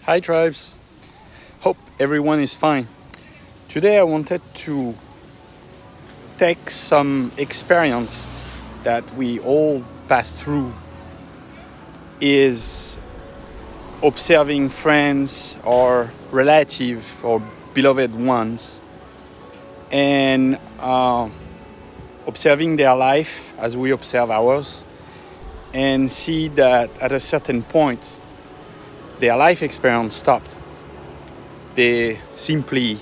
Hi tribes, hope everyone is fine. Today I wanted to take some experience that we all pass through is observing friends or relative or beloved ones and observing their life as we observe ours and see that at a certain point their life experience stopped. They simply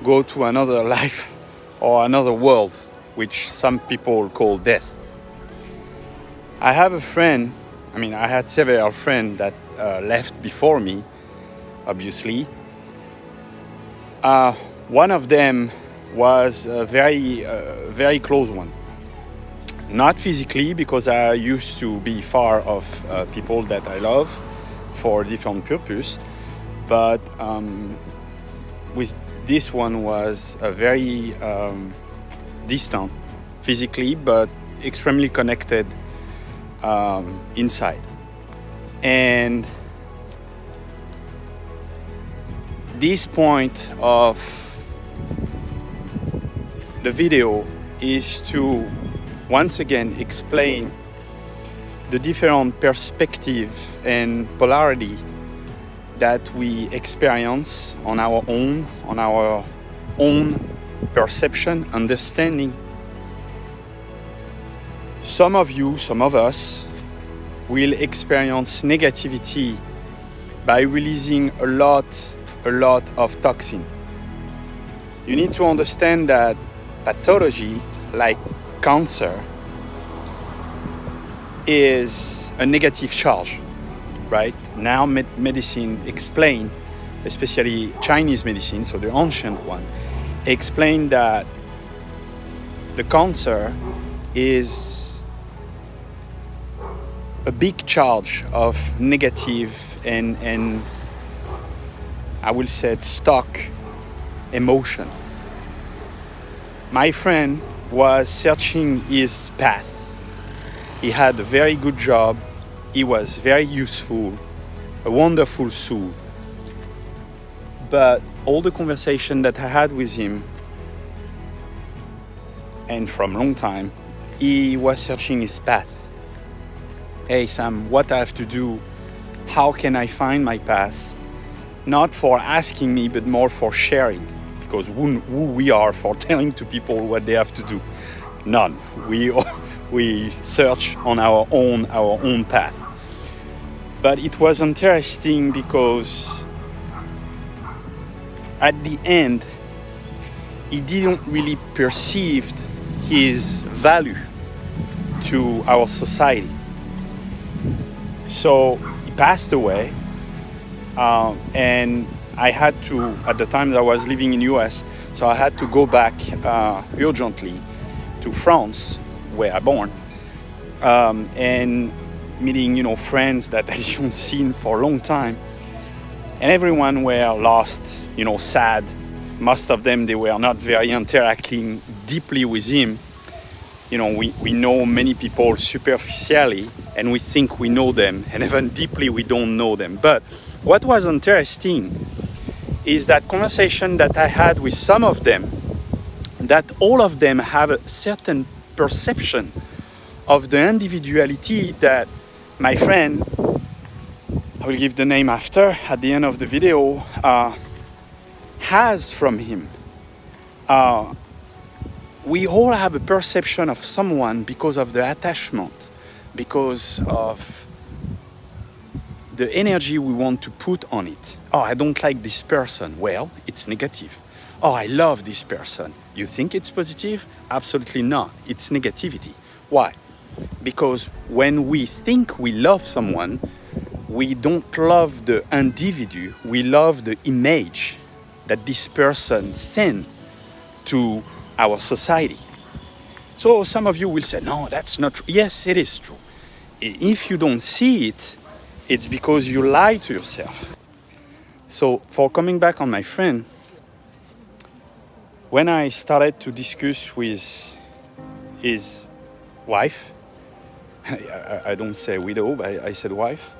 go to another life or another world, which some people call death. I have a friend, I had several friends that left before me, obviously. One of them was a very close one. Not physically, because I used to be far of people that I love for different purpose, but with this one was a very distant physically, but extremely connected inside. And this point of the video is to once again explain the different perspective and polarity that we experience on our own perception, understanding. Some of you, some of us, will experience negativity by releasing a lot of toxin. You need to understand that pathology, like cancer, is a negative charge, right? Now medicine explain, especially Chinese medicine, so the ancient one, explain that the cancer is a big charge of negative and I will say stuck emotion. My friend was searching his path. He had a very good job. He was very useful, a wonderful soul. But all the conversation that I had with him, and from a long time, he was searching his path. Hey Sam, what I have to do? How can I find my path? Not for asking me, but more for sharing. Because who we are for telling to people what they have to do? None. We search on our own path. But it was interesting because at the end, he didn't really perceive his value to our society. So he passed away, and I had to, at the time that I was living in US, so I had to go back urgently to France, where I born, and meeting, friends that I hadn't seen for a long time. And everyone were lost, sad. Most of them, they were not very interacting deeply with him. We know many people superficially, and we think we know them, and even deeply we don't know them. But what was interesting is that conversation that I had with some of them, that all of them have a certain perception of the individuality that my friend, I will give the name after at the end of the video, has from him. We all have a perception of someone because of the attachment, because of the energy we want to put on it. Oh, I don't like this person. Well, it's negative. Oh, I love this person. You think it's positive? Absolutely not. It's negativity. Why? Because when we think we love someone, we don't love the individual, we love the image that this person sends to our society. So some of you will say, no, that's not true. Yes, it is true. If you don't see it, it's because you lie to yourself. So for coming back on my friend, when I started to discuss with his wife, I don't say widow, but I said wife,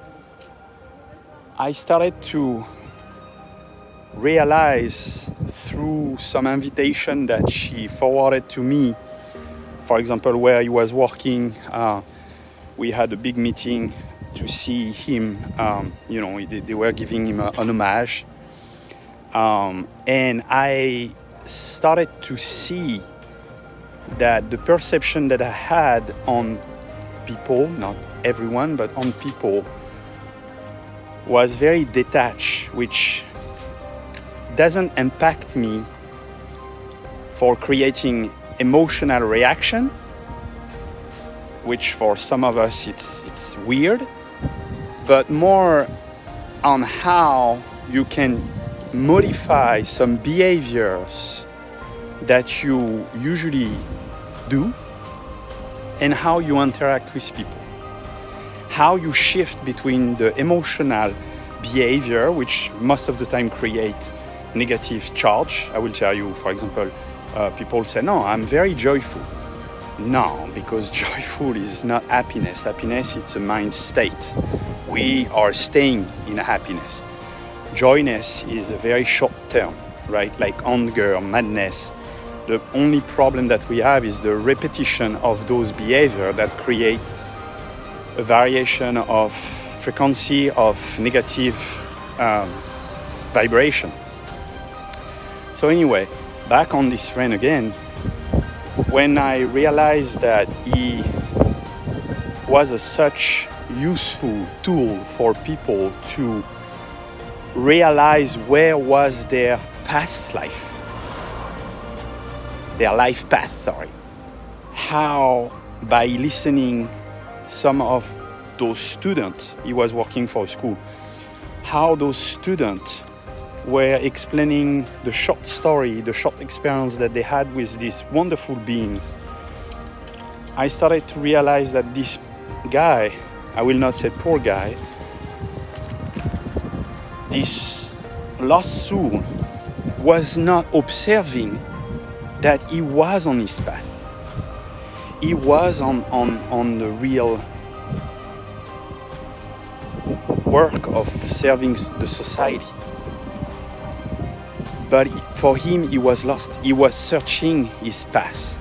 I started to realize through some invitation that she forwarded to me, for example, where he was working, we had a big meeting to see him, they were giving him an homage. And I started to see that the perception that I had on people, not everyone, but on people, was very detached, which doesn't impact me for creating emotional reaction, which for some of us it's weird, but more on how you can modify some behaviors that you usually do and how you interact with people. How you shift between the emotional behavior, which most of the time create negative charge. I will tell you, for example, people say, no, I'm very joyful. No, because joyful is not happiness. Happiness, it's a mind state. We are staying in happiness. Joyness is a very short term, right? Like anger, madness. The only problem that we have is the repetition of those behaviors that create a variation of frequency of negative vibration. So anyway, back on this friend again, when I realized that he was a such useful tool for people to realize where was their past life, their life path, how by listening some of those students, he was working for a school, how those students were explaining the short story, the short experience that they had with these wonderful beings. I started to realize that this guy, I will not say poor guy, this lost soul was not observing that he was on his path. He was on the real work of serving the society. But for him, he was lost. He was searching his path.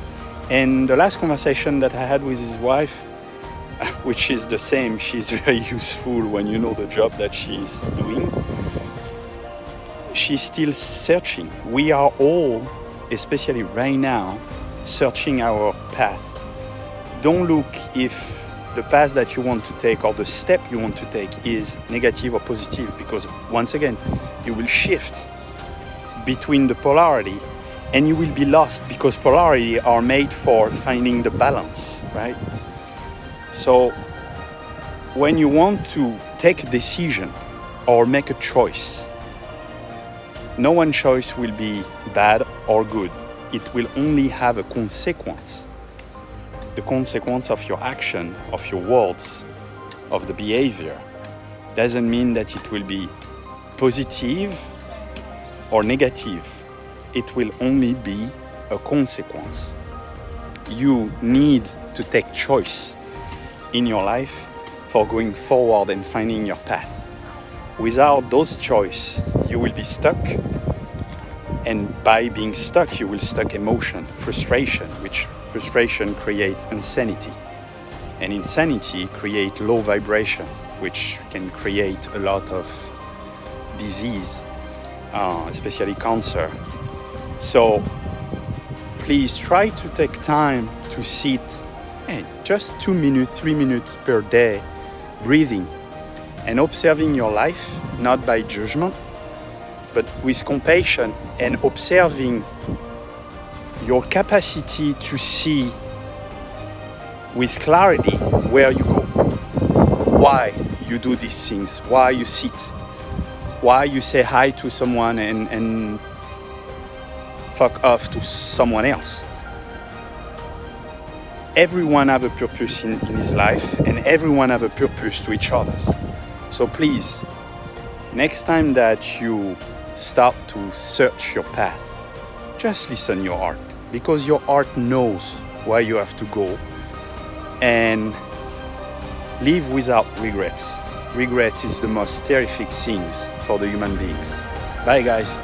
And the last conversation that I had with his wife, which is the same, she's very useful when you know the job that she's doing. She's still searching. We are all, especially right now, searching our path. Don't look if the path that you want to take or the step you want to take is negative or positive, because once again, you will shift between the polarity and you will be lost, because polarity are made for finding the balance, right? So when you want to take a decision or make a choice, no one choice will be bad or good. It will only have a consequence. The consequence of your action, of your words, of the behavior doesn't mean that it will be positive or negative. It will only be a consequence. You need to take choice in your life for going forward and finding your path. Without those choices, you will be stuck. And by being stuck, you will stuck emotion, frustration, which frustration create insanity. And insanity create low vibration, which can create a lot of disease, especially cancer. So please try to take time to sit, just 2 minutes, 3 minutes per day, breathing and observing your life, not by judgment, but with compassion, and observing your capacity to see with clarity where you go, why you do these things, why you sit, why you say hi to someone and fuck off to someone else. Everyone have a purpose in his life, and everyone have a purpose to each other. So please, next time that you start to search your path, just listen your heart, because your heart knows where you have to go, and live without regrets. regret is the most terrific things for the human beings. Bye guys.